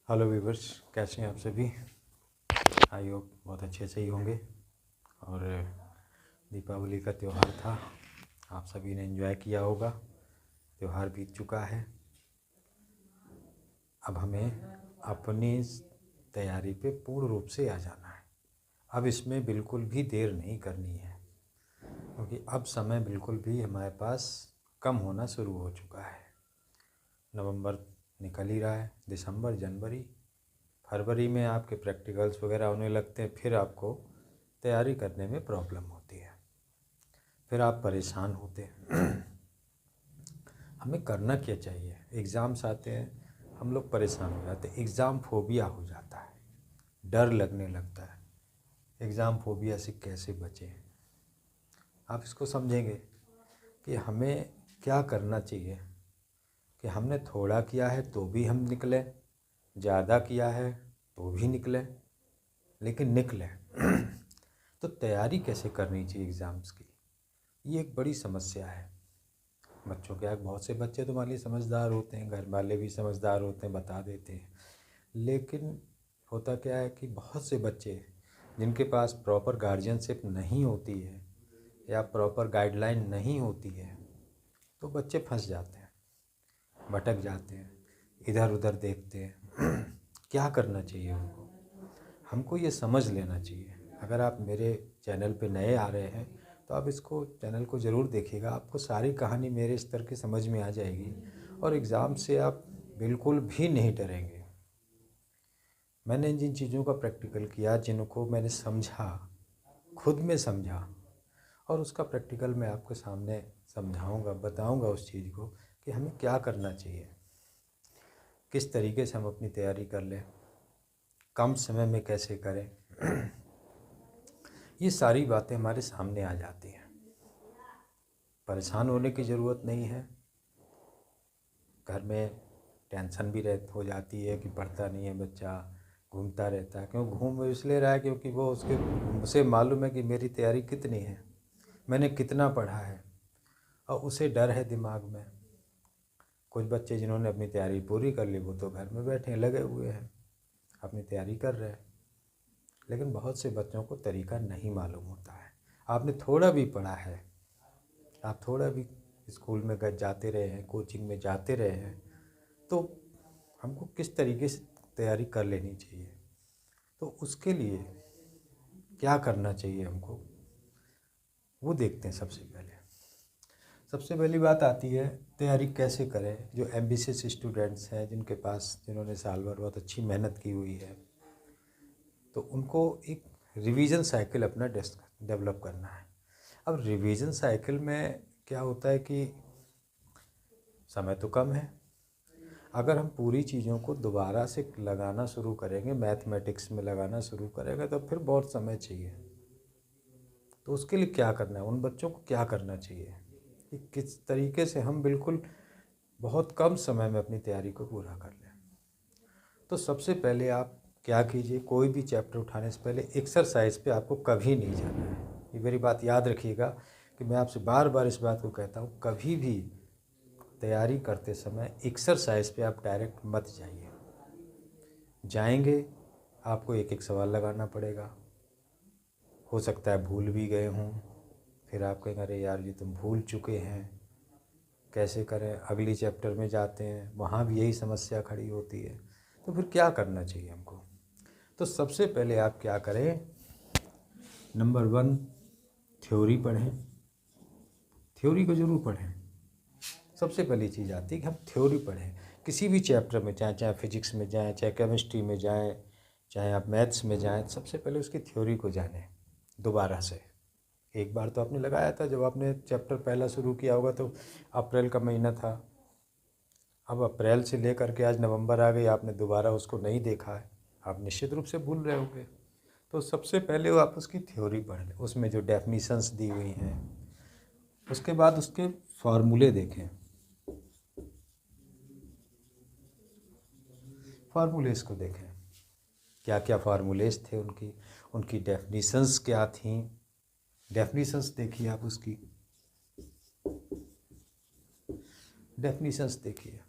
Hello viewers, कैसे हैं आप सभी। आई होप बहुत अच्छे से ही होंगे। और दीपावली का त्यौहार था, आप सभी ने एंजॉय किया होगा। त्यौहार बीत चुका है, अब हमें अपनी तैयारी पे पूर्ण रूप से आ जाना है। अब इसमें बिल्कुल भी देर नहीं करनी है, क्योंकि अब समय बिल्कुल भी हमारे पास कम होना शुरू हो चुका है। नवंबर निकल ही रहा है, दिसंबर, जनवरी, फरवरी में आपके प्रैक्टिकल्स वगैरह होने लगते हैं। फिर आपको तैयारी करने में प्रॉब्लम होती है, फिर आप परेशान होते हैं। हमें करना क्या चाहिए? एग्ज़ाम्स आते हैं, हम लोग परेशान हो जाते हैं, एग्ज़ाम फोबिया हो जाता है, डर लगने लगता है। एग्ज़ाम फोबिया से कैसे बचें? आप इसको समझेंगे कि हमें क्या करना चाहिए कि हमने थोड़ा किया है तो भी हम निकले, ज़्यादा किया है तो भी निकले, लेकिन निकले। तो तैयारी कैसे करनी चाहिए एग्ज़ाम्स की, ये एक बड़ी समस्या है। बच्चों के बहुत से बच्चे तो मान लीजिए समझदार होते हैं, घर वाले भी समझदार होते हैं, बता देते हैं। लेकिन होता क्या है कि बहुत से बच्चे जिनके पास प्रॉपर गार्जियनशिप नहीं होती है या प्रॉपर गाइडलाइन नहीं होती है, तो बच्चे फंस जाते हैं, भटक जाते हैं, इधर उधर देखते हैं। क्या करना चाहिए उनको? हमको ये समझ लेना चाहिए। अगर आप मेरे चैनल पे नए आ रहे हैं तो आप इसको चैनल को ज़रूर देखिएगा, आपको सारी कहानी मेरे स्तर की समझ में आ जाएगी और एग्ज़ाम से आप बिल्कुल भी नहीं डरेंगे। मैंने जिन चीज़ों का प्रैक्टिकल किया, जिनको मैंने समझा, खुद में समझा, और उसका प्रैक्टिकल मैं आपके सामने समझाऊंगा, बताऊंगा उस चीज़ को कि हमें क्या करना चाहिए, किस तरीके से हम अपनी तैयारी कर लें, कम समय में कैसे करें। ये सारी बातें हमारे सामने आ जाती हैं। परेशान होने की ज़रूरत नहीं है। घर में टेंशन भी हो जाती है कि पढ़ता नहीं है बच्चा, घूमता रहता है। क्यों घूम इसलिए रहा है? क्योंकि वो उसे मालूम है कि मेरी तैयारी कितनी है, मैंने कितना पढ़ा है, और उसे डर है दिमाग में। कुछ बच्चे जिन्होंने अपनी तैयारी पूरी कर ली, वो तो घर में बैठे लगे हुए हैं, अपनी तैयारी कर रहे हैं। लेकिन बहुत से बच्चों को तरीका नहीं मालूम होता है। आपने थोड़ा भी पढ़ा है, आप थोड़ा भी स्कूल में जाते रहे हैं, कोचिंग में जाते रहे हैं, तो हमको किस तरीके से तैयारी कर लेनी चाहिए। तो उसके लिए क्या करना चाहिए हमको, वो देखते हैं। सबसे पहली बात आती है तैयारी कैसे करें। जो एम्बिशियस स्टूडेंट्स हैं, जिन्होंने साल भर बहुत अच्छी मेहनत की हुई है, तो उनको एक रिवीजन साइकिल अपना डेवलप करना है। अब रिवीजन साइकिल में क्या होता है कि समय तो कम है। अगर हम पूरी चीज़ों को दोबारा से लगाना शुरू करेंगे, मैथमेटिक्स में लगाना शुरू करेंगे, तो फिर बहुत समय चाहिए। तो उसके लिए क्या करना है, उन बच्चों को क्या करना चाहिए कि किस तरीके से हम बिल्कुल बहुत कम समय में अपनी तैयारी को पूरा कर लें। तो सबसे पहले आप क्या कीजिए, कोई भी चैप्टर उठाने से पहले एक्सरसाइज पे आपको कभी नहीं जाना है। ये मेरी बात याद रखिएगा कि मैं आपसे बार बार इस बात को कहता हूँ, कभी भी तैयारी करते समय एक्सरसाइज पे आप डायरेक्ट मत जाइए। जाएंगे आपको एक एक सवाल लगाना पड़ेगा, हो सकता है भूल भी गए हों, फिर आप कहेंगे अरे यार ये तुम भूल चुके हैं, कैसे करें। अगली चैप्टर में जाते हैं, वहाँ भी यही समस्या खड़ी होती है। तो फिर क्या करना चाहिए हमको? तो सबसे पहले आप क्या करें, नंबर 1 थ्योरी पढ़ें। थ्योरी को ज़रूर पढ़ें। सबसे पहली चीज़ आती है कि हम थ्योरी पढ़ें किसी भी चैप्टर में, चाहे फिजिक्स में जाएँ, चाहे केमिस्ट्री में जाएँ, चाहे आप मैथ्स में जाएँ। सबसे पहले उसकी थ्योरी को जानें दोबारा से। एक बार तो आपने लगाया था, जब आपने चैप्टर पहला शुरू किया होगा तो अप्रैल का महीना था। अब अप्रैल से लेकर के आज नवंबर आ गई, आपने दोबारा उसको नहीं देखा है, आप निश्चित रूप से भूल रहे होंगे। तो सबसे पहले वो आप उसकी थ्योरी पढ़ लें, उसमें जो डेफिनीशंस दी हुई हैं। उसके बाद उसके फार्मूले देखें, फार्मूलेस को देखें, क्या क्या फार्मूलेस थे उनकी डेफिनीशंस क्या थी। डेफिनीशंस देखिए, आप उसकी डेफिनीशंस देखिए।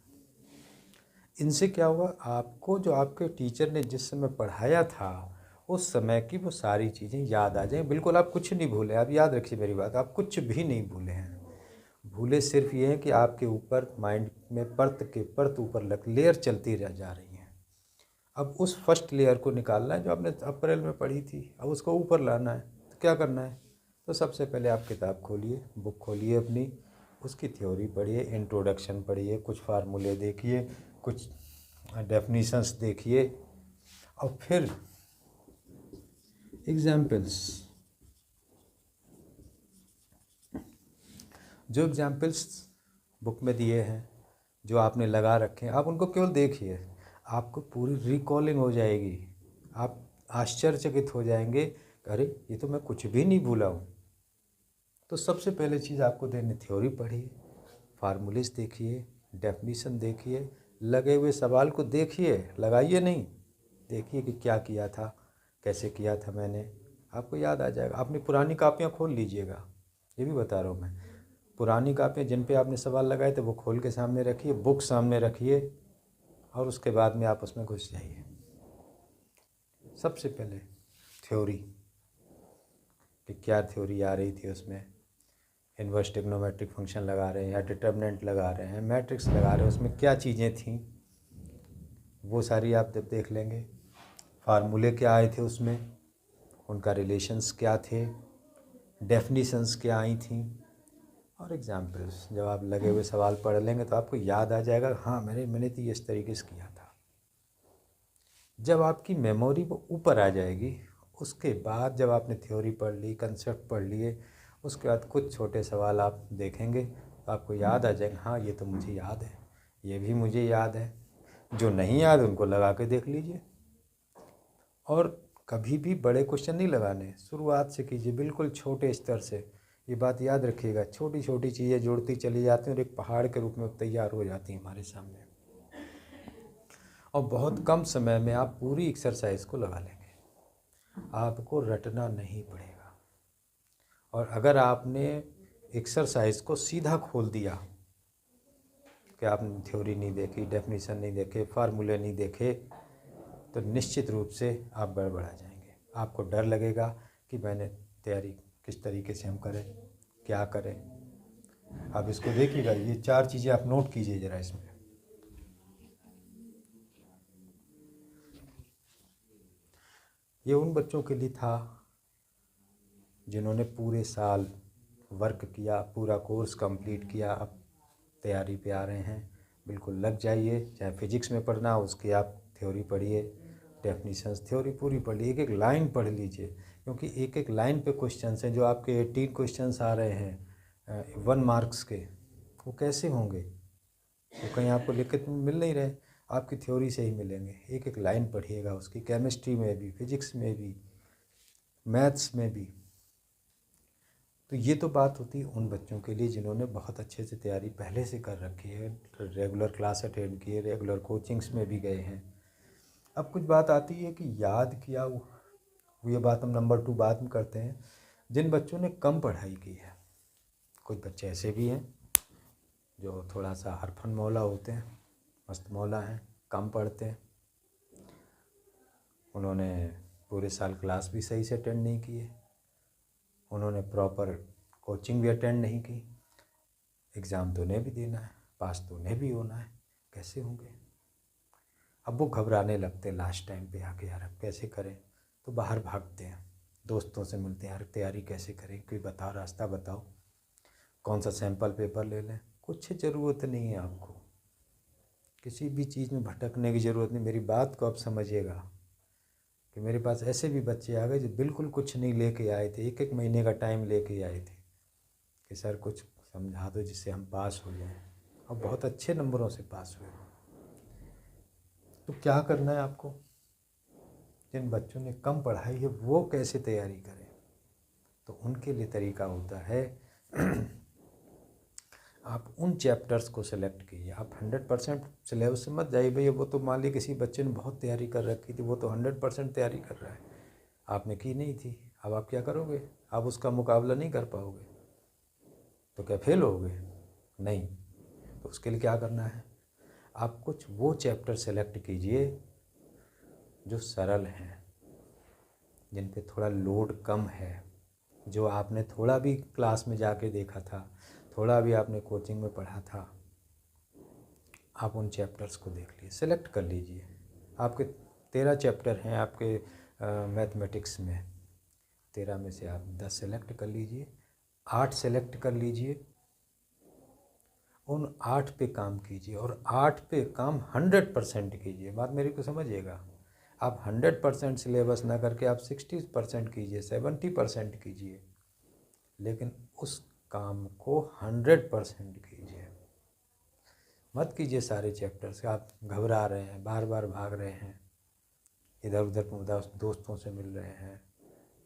इनसे क्या हुआ, आपको जो आपके टीचर ने जिस समय पढ़ाया था उस समय की वो सारी चीज़ें याद आ जाएं। बिल्कुल आप कुछ नहीं भूले, आप याद रखिए मेरी बात, आप कुछ भी नहीं भूले हैं। भूले सिर्फ ये हैं कि आपके ऊपर माइंड में परत के परत ऊपर लेयर चलती जा रही हैं। अब उस फर्स्ट लेयर को निकालना है जो आपने अप्रैल में पढ़ी थी, अब उसको ऊपर लाना है। तो क्या करना है, तो सबसे पहले आप किताब खोलिए, बुक खोलिए अपनी, उसकी थ्योरी पढ़िए, इंट्रोडक्शन पढ़िए, कुछ फार्मूले देखिए, कुछ डेफिनीशंस देखिए, और फिर एग्जाम्पल्स, जो एग्जाम्पल्स बुक में दिए हैं, जो आपने लगा रखे हैं, आप उनको केवल देखिए, आपको पूरी रिकॉलिंग हो जाएगी। आप आश्चर्यचकित हो जाएंगे, अरे ये तो मैं कुछ भी नहीं भूला हूँ। तो सबसे पहले चीज़ आपको देनी, थ्योरी पढ़िए, फार्मूलेस देखिए, डेफिनीशन देखिए, लगे हुए सवाल को देखिए, लगाइए नहीं, देखिए कि क्या किया था, कैसे किया था मैंने, आपको याद आ जाएगा। अपनी पुरानी कापियाँ खोल लीजिएगा, ये भी बता रहा हूँ मैं। पुरानी कापियाँ जिन पे आपने सवाल लगाए थे वो खोल के सामने रखिए, बुक सामने रखिए, और उसके बाद में आप उसमें घुस जाइए। सबसे पहले थ्योरी, कि क्या थ्योरी आ रही थी उसमें, इन्वर्स ट्रिग्नोमेट्रिक फंक्शन लगा रहे हैं या डिटर्मिनेंट लगा रहे हैं, मैट्रिक्स लगा रहे हैं, उसमें क्या चीज़ें थीं वो सारी आप जब देख लेंगे। फार्मूले क्या आए थे उसमें, उनका रिलेशंस क्या थे, डेफिनीशंस क्या आई थी, और एग्जाम्पल्स। जब आप लगे हुए सवाल पढ़ लेंगे तो आपको याद आ जाएगा, हाँ मैंने तो ये इस तरीके से किया था। जब आपकी मेमोरी वो ऊपर आ जाएगी, उसके बाद जब आपने थ्योरी पढ़ ली, कंसेप्ट पढ़ लिए, उसके बाद कुछ छोटे सवाल आप देखेंगे तो आपको याद आ जाएगा, हाँ ये तो मुझे याद है, ये भी मुझे याद है। जो नहीं याद उनको लगा के देख लीजिए। और कभी भी बड़े क्वेश्चन नहीं लगाने, शुरुआत से कीजिए, बिल्कुल छोटे स्तर से। ये बात याद रखिएगा, छोटी छोटी चीज़ें जुड़ती चली जाती हैं और एक पहाड़ के रूप में तैयार हो जाती हैं हमारे सामने, और बहुत कम समय में आप पूरी एक्सरसाइज को लगा लेंगे। आपको रटना नहीं पड़ेगा। और अगर आपने एक्सरसाइज को सीधा खोल दिया कि आपने थ्योरी नहीं देखी, डेफिनेशन नहीं देखे, फार्मूले नहीं देखे, तो निश्चित रूप से आप गड़बड़ा जाएंगे। आपको डर लगेगा कि मैंने तैयारी किस तरीके से हम करें, क्या करें। आप इसको देखिएगा, ये 4 चीज़ें आप नोट कीजिए ज़रा इसमें। ये उन बच्चों के लिए था जिन्होंने पूरे साल वर्क किया, पूरा कोर्स कंप्लीट किया, अब तैयारी पे आ रहे हैं। बिल्कुल लग जाइए, चाहे फिजिक्स में पढ़ना हो उसकी आप थ्योरी पढ़िए, डेफिनीशंस थ्योरी पूरी पढ़ लीजिए, एक एक लाइन पढ़ लीजिए, क्योंकि एक एक लाइन पे क्वेश्चंस हैं। जो आपके 18 क्वेश्चंस आ रहे हैं 1 मार्क्स के, वो कैसे होंगे, वो कहीं आपको लिखित में मिल नहीं रहे, आपकी थ्योरी से ही मिलेंगे। एक एक लाइन पढ़िएगा उसकी, केमिस्ट्री में भी, फिजिक्स में भी, मैथ्स में भी। तो ये तो बात होती है उन बच्चों के लिए जिन्होंने बहुत अच्छे से तैयारी पहले से कर रखी है, रेगुलर क्लास अटेंड किए, रेगुलर कोचिंग्स में भी गए हैं। अब कुछ बात आती है कि याद किया, वो ये बात हम नंबर 2 बाद में करते हैं। जिन बच्चों ने कम पढ़ाई की है, कुछ बच्चे ऐसे भी हैं जो थोड़ा सा हरफन मौला होते हैं, मस्त मौला हैं, कम पढ़ते हैं, उन्होंने पूरे साल क्लास भी सही से अटेंड नहीं किए, उन्होंने प्रॉपर कोचिंग भी अटेंड नहीं की, एग्ज़ाम तो उन्हें भी देना है, पास तो उन्हें भी होना है, कैसे होंगे। अब वो घबराने लगते हैं लास्ट टाइम पे आके, यार अब कैसे करें, तो बाहर भागते हैं, दोस्तों से मिलते हैं, यार तैयारी कैसे करें, कोई बताओ, रास्ता बताओ, कौन सा सैंपल पेपर ले लें। कुछ ज़रूरत नहीं है आपको, किसी भी चीज़ में भटकने की ज़रूरत नहीं। मेरी बात को आप समझिएगा कि मेरे पास ऐसे भी बच्चे आ गए जो बिल्कुल कुछ नहीं लेके आए थे, 1-1 महीने का टाइम लेके आए थे कि सर कुछ समझा दो जिससे हम पास हो जाएं, और बहुत अच्छे नंबरों से पास हुए। तो क्या करना है आपको, जिन बच्चों ने कम पढ़ाई है वो कैसे तैयारी करें, तो उनके लिए तरीका होता है आप उन चैप्टर्स को सेलेक्ट कीजिए। आप 100% सिलेबस से मत जाइए, भैया वो तो मान ली किसी बच्चे ने बहुत तैयारी कर रखी थी, वो तो 100% तैयारी कर रहा है, आपने की नहीं थी, अब आप क्या करोगे, आप उसका मुकाबला नहीं कर पाओगे, तो क्या फेल होगे, नहीं। तो उसके लिए क्या करना है, आप कुछ वो चैप्टर सेलेक्ट कीजिए जो सरल हैं, जिन पे थोड़ा लोड कम है, जो आपने थोड़ा भी क्लास में जाके देखा था, थोड़ा भी आपने कोचिंग में पढ़ा था, आप उन चैप्टर्स को देख लीजिए, सेलेक्ट कर लीजिए। आपके 13 चैप्टर हैं आपके मैथमेटिक्स में, 13 में से आप 10 सेलेक्ट कर लीजिए, 8 सेलेक्ट कर लीजिए, उन 8 पे काम कीजिए और 8 पे काम 100% कीजिए। बात मेरी को समझिएगा, आप 100% सिलेबस ना करके आप 60% कीजिए, 70% कीजिए, लेकिन उस काम को 100% कीजिए। मत कीजिए सारे चैप्टर्स, आप घबरा रहे हैं, बार बार भाग रहे हैं, इधर उधर दोस्तों से मिल रहे हैं,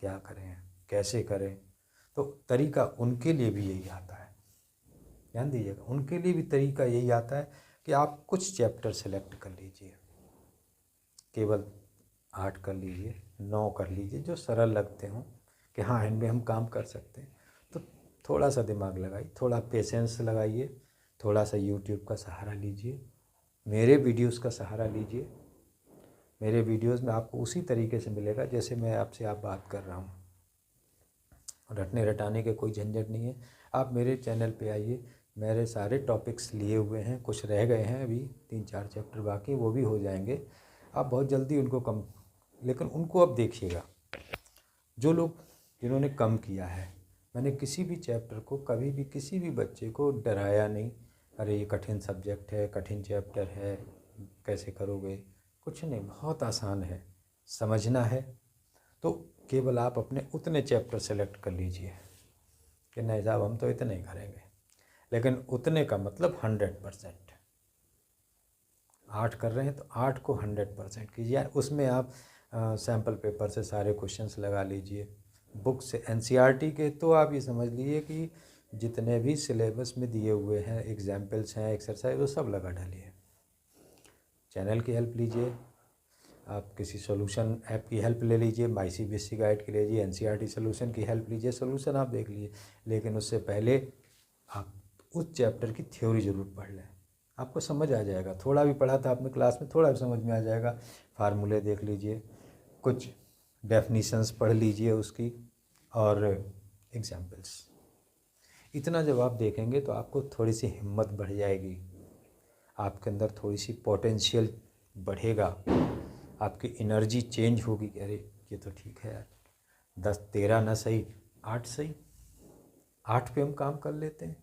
क्या करें कैसे करें। तो तरीका उनके लिए भी यही आता है, ध्यान दीजिएगा, उनके लिए भी तरीका यही आता है कि आप कुछ चैप्टर सेलेक्ट कर लीजिए, केवल 8 कर लीजिए, 9 कर लीजिए, जो सरल लगते हों कि हाँ इनमें हम काम कर सकते हैं। तो थोड़ा सा दिमाग लगाइए, थोड़ा पेशेंस लगाइए, थोड़ा सा यूट्यूब का सहारा लीजिए, मेरे वीडियोस का सहारा लीजिए। मेरे वीडियोस में आपको उसी तरीके से मिलेगा जैसे मैं आपसे बात कर रहा हूँ। रटने रटाने के कोई झंझट नहीं है। आप मेरे चैनल पे आइए, मेरे सारे टॉपिक्स लिए हुए हैं, कुछ रह गए हैं अभी 3-4 चैप्टर बाकी, वो भी हो जाएंगे। आप बहुत जल्दी उनको लेकिन उनको अब देखिएगा, जो लोग जिन्होंने कम किया है, मैंने किसी भी चैप्टर को कभी भी किसी भी बच्चे को डराया नहीं, अरे ये कठिन सब्जेक्ट है, कठिन चैप्टर है, कैसे करोगे, कुछ नहीं, बहुत आसान है, समझना है तो केवल आप अपने उतने चैप्टर सेलेक्ट कर लीजिए कि नहीं साहब हम तो इतने ही करेंगे, लेकिन उतने का मतलब 100%। 8 कर रहे हैं तो 8 को 100% कीजिए। उसमें आप सैम्पल पेपर से सारे क्वेश्चंस लगा लीजिए, बुक से एनसीईआरटी के तो आप ये समझ लीजिए कि जितने भी सिलेबस में दिए हुए हैं, एग्जाम्पल्स हैं, एक्सरसाइज, वो सब लगा डालिए। चैनल की हेल्प लीजिए, आप किसी सॉल्यूशन ऐप की हेल्प ले लीजिए, माई सीबीएसई गाइड की लीजिए, एनसीईआरटी सॉल्यूशन की हेल्प लीजिए, सॉल्यूशन आप देख लीजिए, लेकिन उससे पहले आप उस चैप्टर की थ्योरी ज़रूर पढ़ लें, आपको समझ आ जाएगा। थोड़ा भी पढ़ा था आपने क्लास में, थोड़ा भी समझ में आ जाएगा। फार्मूले देख लीजिए, कुछ डेफिनीशंस पढ़ लीजिए उसकी, और एग्जाम्पल्स। इतना जब आप देखेंगे तो आपको थोड़ी सी हिम्मत बढ़ जाएगी, आपके अंदर थोड़ी सी पोटेंशियल बढ़ेगा, आपकी एनर्जी चेंज होगी कि अरे ये तो ठीक है यार, 10-13 ना सही 8 सही, 8 पे हम काम कर लेते हैं।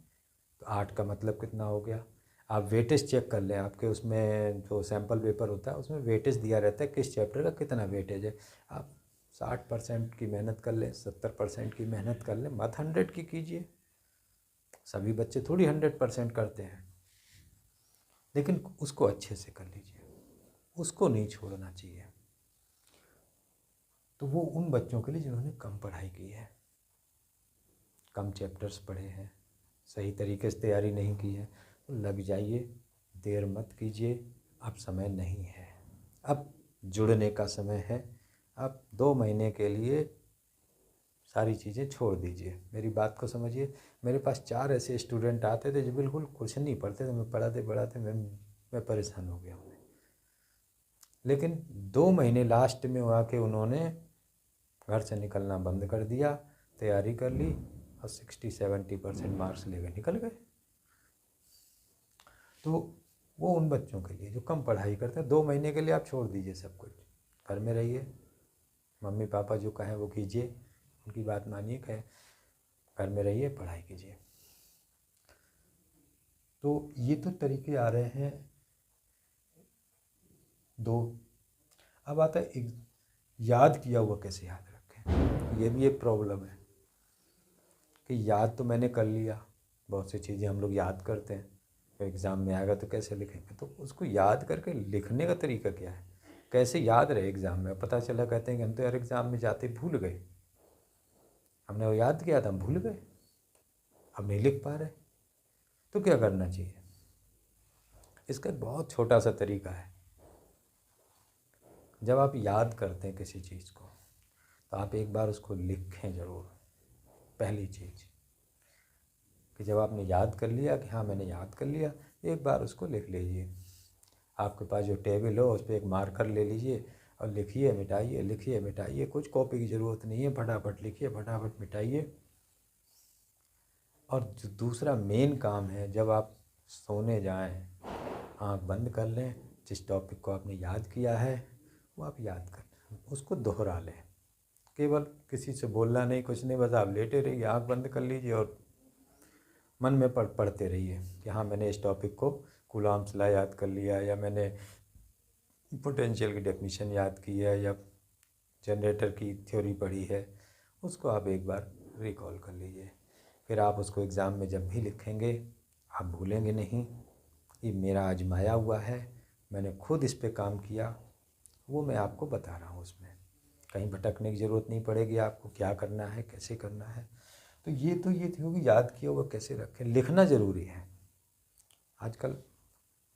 तो 8 का मतलब कितना हो गया, आप वेटेज चेक कर लें, आपके उसमें जो सैम्पल पेपर होता है उसमें वेटेज दिया रहता है किस चैप्टर का कितना वेटेज है। आप 60% की मेहनत कर लें, 70% की मेहनत कर लें, मत 100 की कीजिए। सभी बच्चे थोड़ी 100% करते हैं, लेकिन उसको अच्छे से कर लीजिए, उसको नहीं छोड़ना चाहिए। तो वो उन बच्चों के लिए जिन्होंने कम पढ़ाई की है, कम चैप्टर्स पढ़े हैं, सही तरीके से तैयारी नहीं की है, तो लग जाइए, देर मत कीजिए। अब समय नहीं है, अब जुड़ने का समय है। अब 2 महीने के लिए सारी चीज़ें छोड़ दीजिए, मेरी बात को समझिए। मेरे पास 4 ऐसे स्टूडेंट आते थे जो बिल्कुल कुछ नहीं पढ़ते थे, मैं पढ़ाते मैं परेशान हो गया उन्हें। लेकिन 2 महीने लास्ट में हुआ कि उन्होंने घर से निकलना बंद कर दिया, तैयारी कर ली और 60-70% मार्क्स लेकर निकल गए। तो वो उन बच्चों के लिए जो कम पढ़ाई करते हैं, 2 महीने के लिए आप छोड़ दीजिए सब कुछ, घर में रहिए, मम्मी पापा जो कहें वो कीजिए, उनकी बात मानिए, कहें घर में रहिए, पढ़ाई कीजिए। तो ये तो तरीके आ रहे हैं 2। अब आता है याद किया हुआ कैसे याद रखें। ये भी एक प्रॉब्लम है कि याद तो मैंने कर लिया, बहुत सी चीज़ें हम लोग याद करते हैं, तो एग्ज़ाम में आएगा तो कैसे लिखेंगे, तो उसको याद करके लिखने का तरीका क्या है, कैसे याद रहे एग्ज़ाम में। पता चला कहते हैं कि हम तो यार एग्ज़ाम में जाते भूल गए, हमने वो याद किया था, हम भूल गए, अब नहीं लिख पा रहे। तो क्या करना चाहिए, इसका एक बहुत छोटा सा तरीका है। जब आप याद करते हैं किसी चीज़ को, तो आप एक बार उसको लिखें ज़रूर। पहली चीज़ कि जब आपने याद कर लिया कि हाँ मैंने याद कर लिया, एक बार उसको लिख लीजिए। आपके पास जो टेबल हो उस पर एक मार्कर ले लीजिए और लिखिए मिटाइए, लिखिए मिटाइए। कुछ कॉपी की ज़रूरत नहीं है, फटाफट लिखिए, फटाफट मिटाइए। और जो दूसरा मेन काम है, जब आप सोने जाएं, आँख बंद कर लें, जिस टॉपिक को आपने याद किया है वो आप याद कर लें, उसको दोहरा लें। केवल किसी से बोलना नहीं, कुछ नहीं, बस आप लेटे रहिए, आँख बंद कर लीजिए और मन में पढ़ते रहिए कि हाँ मैंने इस टॉपिक को कूलॉम्स लॉ याद कर लिया, या मैंने पोटेंशियल की डेफिनेशन याद की है, या जनरेटर की थ्योरी पढ़ी है। उसको आप एक बार रिकॉल कर लीजिए। फिर आप उसको एग्ज़ाम में जब भी लिखेंगे आप भूलेंगे नहीं। ये मेरा आजमाया हुआ है, मैंने खुद इस पे काम किया, वो मैं आपको बता रहा हूँ। उसमें कहीं भटकने की ज़रूरत नहीं पड़ेगी आपको, क्या करना है, कैसे करना है। तो ये थी कि याद किया हुआ कैसे रखें। लिखना ज़रूरी है। आजकल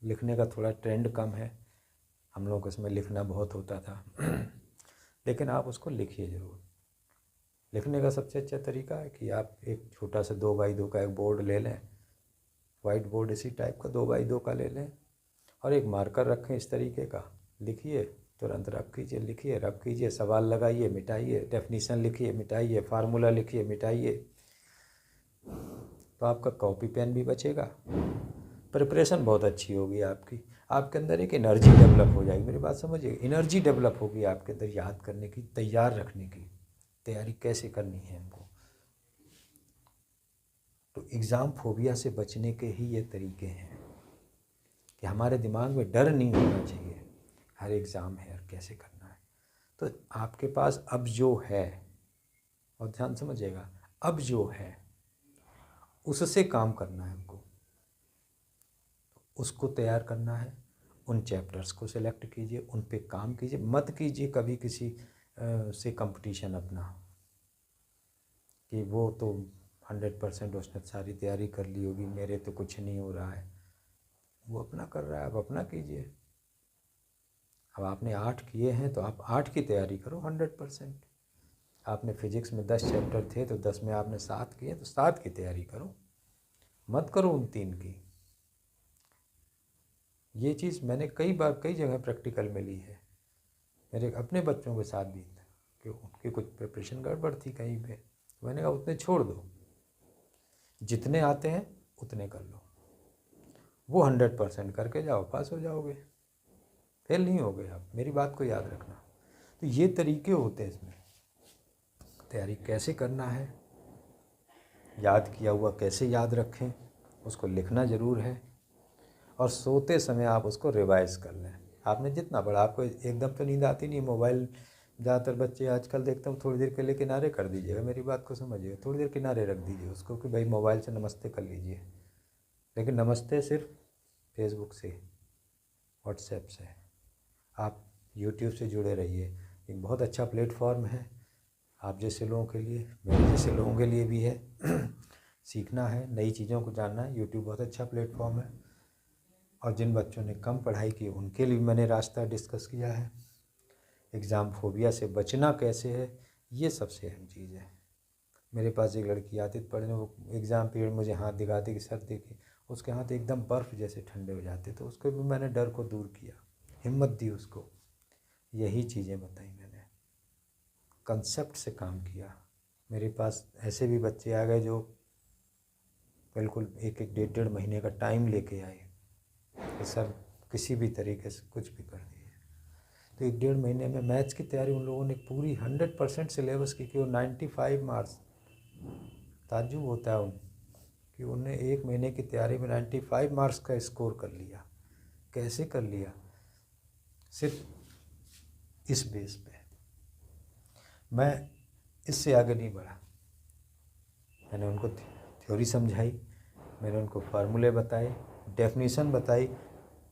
लिखने का थोड़ा ट्रेंड कम है, हम लोग इसमें लिखना बहुत होता था लेकिन आप उसको लिखिए ज़रूर। लिखने का सबसे अच्छा तरीका है कि आप एक छोटा सा 2x2 का एक बोर्ड ले लें, वाइट बोर्ड इसी टाइप का 2x2 का ले लें, और एक मार्कर रखें इस तरीके का। लिखिए, तुरंत रब कीजिए, लिखिए, रब कीजिए, सवाल लगाइए, मिटाइए, डेफिनीशन लिखिए, मिटाइए, फार्मूला लिखिए, मिटाइए। तो आपका कॉपी पेन भी बचेगा, प्रिपरेशन बहुत अच्छी होगी आपकी, आपके अंदर एक एनर्जी डेवलप हो जाएगी। मेरी बात समझिए, एनर्जी डेवलप होगी आपके अंदर याद करने की, तैयार रखने की, तैयारी कैसे करनी है हमको। तो एग्ज़ाम फोबिया से बचने के ही ये तरीके हैं कि हमारे दिमाग में डर नहीं होना चाहिए हर एग्ज़ाम है और कैसे करना है। तो आपके पास अब जो है, और ध्यान समझिएगा, अब जो है उससे काम करना है हमको, उसको तैयार करना है। उन चैप्टर्स को सिलेक्ट कीजिए, उन पे काम कीजिए, मत कीजिए कभी किसी से कंपटीशन अपना कि वो तो 100% उसने सारी तैयारी कर ली होगी, मेरे तो कुछ नहीं हो रहा है। वो अपना कर रहा है, आप अपना कीजिए। अब आपने 8 किए हैं तो आप 8 की तैयारी करो 100%। आपने फिजिक्स में 10 चैप्टर थे तो 10 में आपने 7 किए तो 7 की तैयारी करो, मत करो उन 3 की। ये चीज़ मैंने कई बार कई जगह प्रैक्टिकल में ली है, मेरे अपने बच्चों के साथ भी, कि उनकी कुछ प्रिपरेशन गड़बड़ थी कहीं पे, मैंने कहा उतने छोड़ दो, जितने आते हैं उतने कर लो, वो 100% करके जाओ, पास हो जाओगे, फेल नहीं होगे आप। मेरी बात को याद रखना। तो ये तरीके होते हैं इसमें, तैयारी कैसे करना है, याद किया हुआ कैसे याद रखें, उसको लिखना ज़रूर है, और सोते समय आप उसको रिवाइज़ कर लें। आपने जितना पढ़ा, आपको एकदम तो नींद आती नहीं। मोबाइल ज़्यादातर बच्चे आजकल देखता हूँ, थोड़ी देर के लिए किनारे कर दीजिएगा, मेरी बात को समझिएगा, थोड़ी देर किनारे रख दीजिए उसको कि भाई मोबाइल से नमस्ते कर लीजिए, लेकिन नमस्ते सिर्फ फेसबुक से, व्हाट्सएप से। आप यूट्यूब से जुड़े रहिए, एक बहुत अच्छा प्लेटफॉर्म है आप जैसे लोगों के लिए, मेरे जैसे लोगों के लिए भी है। सीखना है, नई चीज़ों को जानना है, यूट्यूब बहुत अच्छा प्लेटफॉर्म है। और जिन बच्चों ने कम पढ़ाई की उनके लिए मैंने रास्ता डिस्कस किया है। एग्ज़ाम फोबिया से बचना कैसे है, ये सबसे अहम चीज़ है। मेरे पास एक लड़की आती थी पढ़ने, वो एग्ज़ाम पीरियड मुझे हाथ दिखाती कि सर देखिए, उसके हाथ एकदम बर्फ़ जैसे ठंडे हो जाते, तो उसको भी मैंने डर को दूर किया, हिम्मत दी उसको। यही चीज़ें बताई मैंने, कंसेप्ट से काम किया। मेरे पास ऐसे भी बच्चे आ गए जो बिल्कुल एक एक 1.5 महीने का टाइम लेके आए कि सर किसी भी तरीके से कुछ भी कर दिए। तो 1.5 महीने में मैथ्स की तैयारी उन लोगों ने पूरी 100% सिलेबस की, और 95 मार्क्स। ताज्जुब होता है उन कि उन्हें 1 महीने की तैयारी में 95 मार्क्स का स्कोर कर लिया। कैसे कर लिया? सिर्फ इस बेस पे। मैं इससे आगे नहीं बढ़ा। मैंने उनको थ्योरी समझाई, मैंने उनको फार्मूले बताए, डेफिनेशन बताई,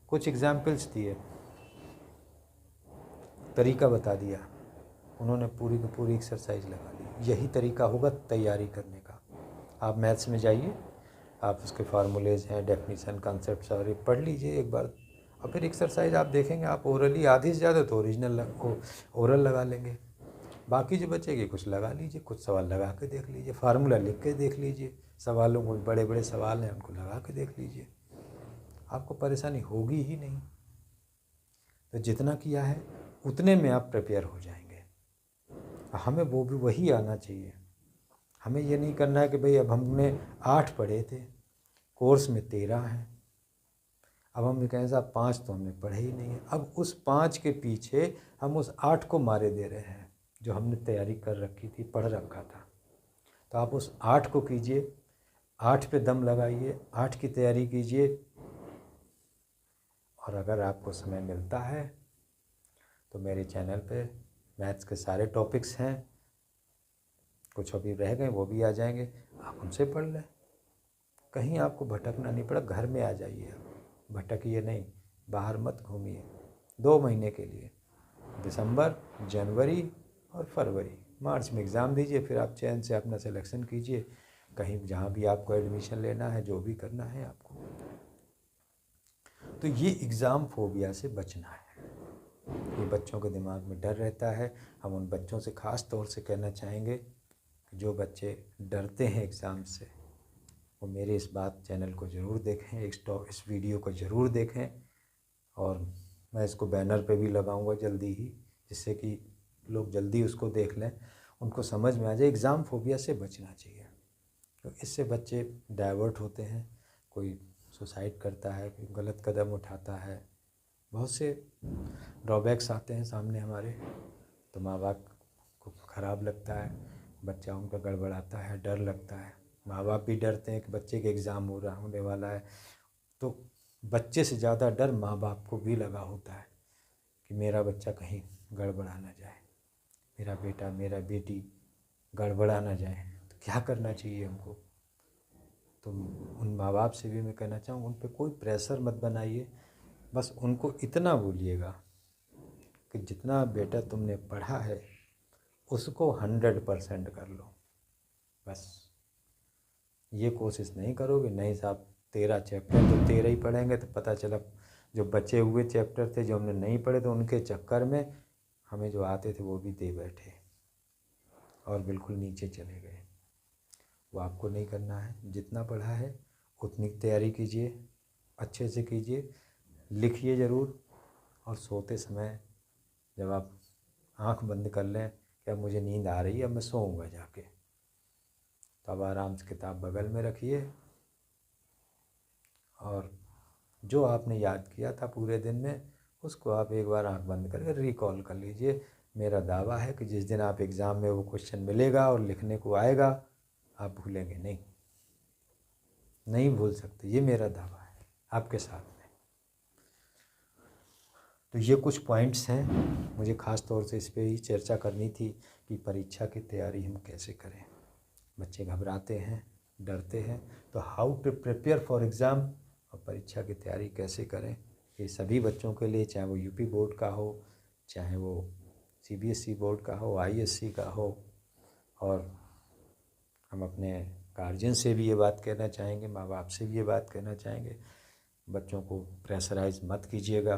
कुछ एग्जाम्पल्स दिए, तरीका बता दिया, उन्होंने पूरी की पूरी एक्सरसाइज लगा ली। यही तरीका होगा तैयारी करने का। आप मैथ्स में जाइए, आप उसके फार्मूलेज हैं, डेफिनेशन, कॉन्सेप्ट सारे पढ़ लीजिए एक बार, और फिर एक्सरसाइज आप देखेंगे, आप ओरली आधी से ज़्यादा तो ओरल लगा लेंगे, बाकी जो बचेगी कुछ लगा लीजिए, कुछ सवाल लगा के देख लीजिए, फार्मूला लिख के देख लीजिए, सवालों को बड़े बड़े सवाल हैं उनको लगा के देख लीजिए, आपको परेशानी होगी ही नहीं। तो जितना किया है उतने में आप प्रिपेयर हो जाएंगे। हमें वो भी वही आना चाहिए। हमें ये नहीं करना है कि भाई अब हमने 8 पढ़े थे, कोर्स में 13 हैं, अब हम कहें साहब 5 तो हमने पढ़े ही नहीं है। अब उस 5 के पीछे हम उस 8 को मारे दे रहे हैं जो हमने तैयारी कर रखी थी, पढ़ रखा था। तो आप उस 8 को कीजिए, 8 पे दम लगाइए, 8 की तैयारी कीजिए। और अगर आपको समय मिलता है तो मेरे चैनल पे मैथ्स के सारे टॉपिक्स हैं, कुछ अभी रह गए वो भी आ जाएंगे, आप उनसे पढ़ लें। कहीं आपको भटकना नहीं पड़ा, घर में आ जाइए, आप भटकिए नहीं, बाहर मत घूमिए। 2 महीने के लिए, दिसंबर, जनवरी और फरवरी, मार्च में एग्ज़ाम दीजिए, फिर आप चैन से अपना सिलेक्शन कीजिए कहीं जहाँ भी आपको एडमिशन लेना है, जो भी करना है आपको। तो ये एग्ज़ाम फोबिया से बचना है। ये बच्चों के दिमाग में डर रहता है। हम उन बच्चों से ख़ास तौर से कहना चाहेंगे कि जो बच्चे डरते हैं एग्ज़ाम से, वो मेरे इस बात चैनल को ज़रूर देखें, इस वीडियो को ज़रूर देखें। और मैं इसको बैनर पे भी लगाऊंगा जल्दी ही, जिससे कि लोग जल्दी उसको देख लें, उनको समझ में आ जाए एग्ज़ाम फोबिया से बचना चाहिए। तो इससे बच्चे डाइवर्ट होते हैं, कोई सुसाइड करता है, कोई गलत कदम उठाता है, बहुत से ड्रॉबैक्स आते हैं सामने हमारे। तो माँ बाप को ख़राब लगता है, बच्चा उनका गड़बड़ाता है, डर लगता है। माँ बाप भी डरते हैं कि बच्चे के एग्ज़ाम होने वाला है, तो बच्चे से ज़्यादा डर माँ बाप को भी लगा होता है कि मेरा बच्चा कहीं गड़बड़ा ना जाए, मेरा बेटा मेरा बेटी गड़बड़ा ना जाए। तो क्या करना चाहिए हमको? तो उन माँ बाप से भी मैं कहना चाहूँ, उन पे कोई प्रेशर मत बनाइए, बस उनको इतना बोलिएगा कि जितना बेटा तुमने पढ़ा है उसको 100% कर लो। बस ये कोशिश नहीं करोगे, नहीं साहब 13 चैप्टर तो 13 ही पढ़ेंगे, तो पता चला जो बचे हुए चैप्टर थे जो हमने नहीं पढ़े, तो उनके चक्कर में हमें जो आते थे वो भी दे बैठे और बिल्कुल नीचे चले गए। वो आपको नहीं करना है। जितना पढ़ा है उतनी तैयारी कीजिए, अच्छे से कीजिए, लिखिए ज़रूर। और सोते समय जब आप आँख बंद कर लें कि अब मुझे नींद आ रही है, अब मैं सोऊंगा जाके, तो अब आराम से किताब बगल में रखिए और जो आपने याद किया था पूरे दिन में उसको आप एक बार आँख बंद करके रिकॉल कर लीजिए। मेरा दावा है कि जिस दिन आप एग्ज़ाम में वो क्वेश्चन मिलेगा और लिखने को आएगा, आप भूलेंगे नहीं, नहीं भूल सकते। ये मेरा दावा है आपके साथ में। तो ये कुछ पॉइंट्स हैं, मुझे ख़ास तौर से इस पे ही चर्चा करनी थी कि परीक्षा की तैयारी हम कैसे करें। बच्चे घबराते हैं, डरते हैं, तो how to prepare for exam, और परीक्षा की तैयारी कैसे करें, ये सभी बच्चों के लिए, चाहे वो यूपी बोर्ड का हो, चाहे वो सीबीएसई बोर्ड का हो, आईएससी का हो। और हम अपने गार्जियन से भी ये बात कहना चाहेंगे, माँ बाप से भी ये बात कहना चाहेंगे, बच्चों को प्रेशराइज मत कीजिएगा।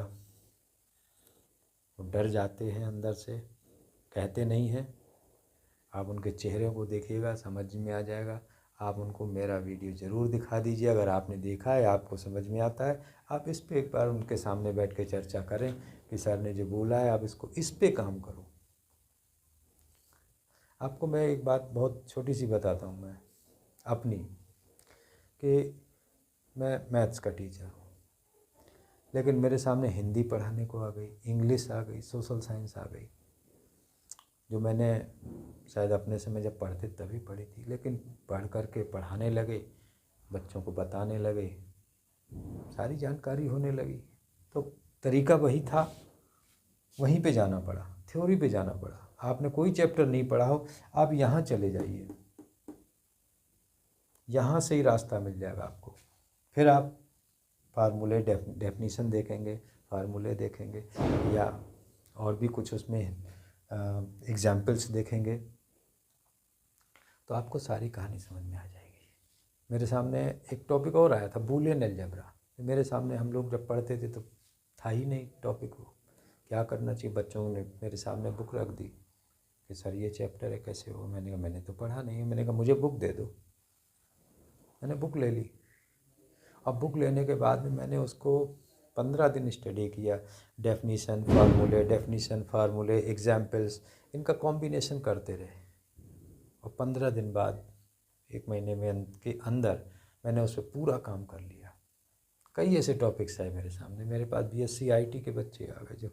वो डर जाते हैं अंदर से, कहते नहीं हैं। आप उनके चेहरे को देखिएगा, समझ में आ जाएगा। आप उनको मेरा वीडियो ज़रूर दिखा दीजिए, अगर आपने देखा है, आपको समझ में आता है, आप इस पे एक बार उनके सामने बैठ के चर्चा करें कि सर ने जो बोला है आप इसको इस पे काम करो। आपको मैं एक बात बहुत छोटी सी बताता हूँ मैं अपनी, कि मैं मैथ्स का टीचर हूँ, लेकिन मेरे सामने हिंदी पढ़ाने को आ गई, इंग्लिश आ गई, सोशल साइंस आ गई, जो मैंने शायद अपने समय जब पढ़ते तभी पढ़ी थी, लेकिन पढ़ कर के पढ़ाने लगे, बच्चों को बताने लगे, सारी जानकारी होने लगी, तो तरीका वही था, वहीं पे जाना पड़ा, थ्योरी पे जाना पड़ा। आपने कोई चैप्टर नहीं पढ़ा हो, आप यहाँ चले जाइए, यहाँ से ही रास्ता मिल जाएगा आपको। फिर आप फार्मूले डेफिनीशन देखेंगे, फार्मूले देखेंगे, या और भी कुछ उसमें एग्जाम्पल्स देखेंगे, तो आपको सारी कहानी समझ में आ जाएगी। मेरे सामने एक टॉपिक और आया था, बूलियन अलजेब्रा। मेरे सामने हम लोग जब पढ़ते थे तो था ही नहीं टॉपिक, वो क्या करना चाहिए। बच्चों ने मेरे सामने बुक रख दी कि सर ये चैप्टर है, कैसे हो। मैंने कहा मैंने तो पढ़ा नहीं है। मैंने कहा मुझे बुक दे दो। मैंने बुक ले ली। अब बुक लेने के बाद में मैंने उसको 15 दिन स्टडी किया, डेफिनीशन फार्मूले एग्जाम्पल्स, इनका कॉम्बिनेशन करते रहे। और 15 दिन बाद 1 महीने में के अंदर मैंने उस पर पूरा काम कर लिया। कई ऐसे टॉपिक्स आए मेरे सामने। मेरे पास BSc IT के बच्चे आ गए जो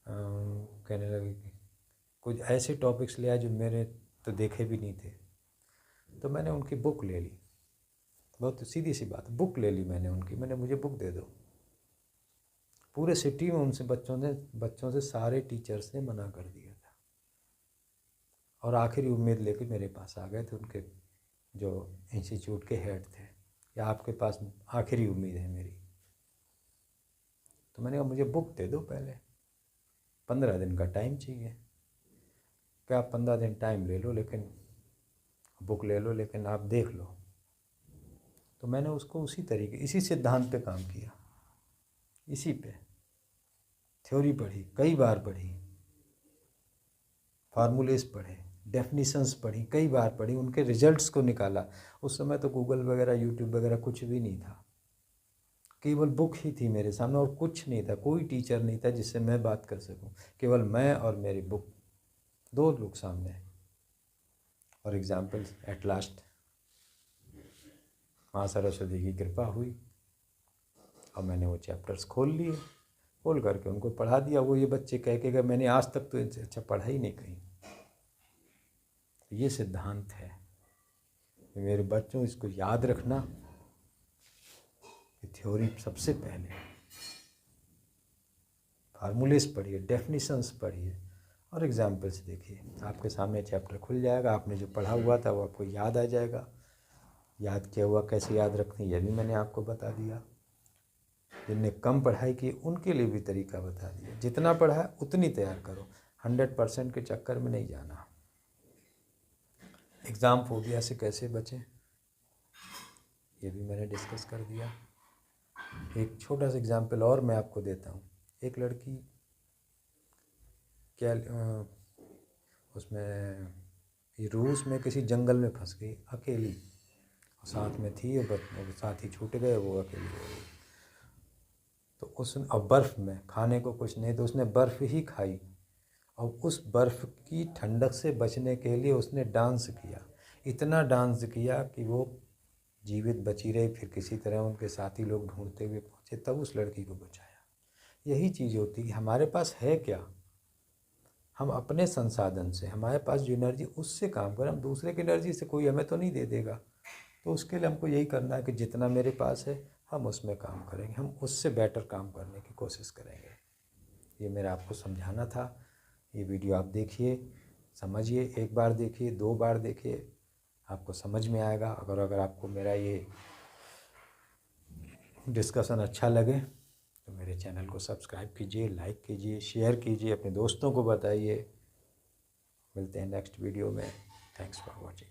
कहने लगे कि कुछ ऐसे टॉपिक्स ले आए जो मेरे तो देखे भी नहीं थे। तो मैंने उनकी बुक ले ली, बहुत सीधी सी बात, बुक ले ली मैंने उनकी। मुझे बुक दे दो। पूरे सिटी में उनसे बच्चों से सारे टीचर्स ने मना कर दिया था, और आखिरी उम्मीद लेके मेरे पास आ गए थे उनके जो इंस्टीट्यूट के हेड थे, या आपके पास आखिरी उम्मीद है मेरी। तो मैंने कहा मुझे बुक दे दो पहले, 15 दिन का टाइम चाहिए। क्या आप 15 दिन टाइम ले लो, लेकिन बुक ले लो, लेकिन आप देख लो। तो मैंने उसको उसी तरीके, इसी सिद्धांत पे काम किया, इसी पे थ्योरी पढ़ी, कई बार पढ़ी, फार्मूलेस पढ़े, डेफिनीशंस पढ़ी, कई बार पढ़ी, उनके रिजल्ट्स को निकाला। उस समय तो गूगल वगैरह यूट्यूब वगैरह कुछ भी नहीं था, केवल बुक ही थी मेरे सामने और कुछ नहीं था। कोई टीचर नहीं था जिससे मैं बात कर सकूं, केवल मैं और मेरी बुक, 2 लोग सामने। और एग्जाम्पल्स एट लास्ट माँ सरस्वती की कृपा हुई और मैंने वो चैप्टर्स खोल लिए, खोल करके उनको पढ़ा दिया। वो ये बच्चे कह के गए मैंने आज तक तो इनसे अच्छा पढ़ा ही नहीं कहीं। ये सिद्धांत है मेरे बच्चों, इसको याद रखना कि थ्योरी सबसे पहले, फार्मूलेस पढ़िए, डेफिनीशंस पढ़िए और एग्जाम्पल्स देखिए। आपके सामने चैप्टर खुल जाएगा, आपने जो पढ़ा हुआ था वो आपको याद आ जाएगा। याद किया हुआ कैसे याद रखते हैं ये भी मैंने आपको बता दिया। जिनने कम पढ़ाई की उनके लिए भी तरीका बता दिया। जितना पढ़ा है उतनी तैयार करो, 100% के चक्कर में नहीं जाना। एग्ज़ाम फोबिया से कैसे बचें ये भी मैंने डिस्कस कर दिया। एक छोटा सा एग्जाम्पल और मैं आपको देता हूँ। एक लड़की क्या उसमें ये रूस में किसी जंगल में फंस गई अकेली, साथ में थी और साथी छूट गए, वो अकेली हो गई। तो उसने, अब बर्फ़ में खाने को कुछ नहीं तो उसने बर्फ़ ही खाई, और उस बर्फ़ की ठंडक से बचने के लिए उसने डांस किया। इतना डांस किया कि वो जीवित बची रही। फिर किसी तरह उनके साथी लोग ढूंढते हुए पहुँचे, तब उस लड़की को बचाया। यही चीज़ होती है कि हमारे पास है क्या, हम अपने संसाधन से, हमारे पास जो एनर्जी उससे काम करें। हम दूसरे की एनर्जी से कोई हमें तो नहीं दे देगा। तो उसके लिए हमको यही करना है कि जितना मेरे पास है हम उसमें काम करेंगे, हम उससे बेटर काम करने की कोशिश करेंगे। ये मेरा आपको समझाना था। ये वीडियो आप देखिए, समझिए, 1 बार देखिए, 2 बार देखिए, आपको समझ में आएगा। अगर आपको मेरा ये डिस्कशन अच्छा लगे तो मेरे चैनल को सब्सक्राइब कीजिए, लाइक कीजिए, शेयर कीजिए, अपने दोस्तों को बताइए। मिलते हैं नेक्स्ट वीडियो में। Thanks for watching.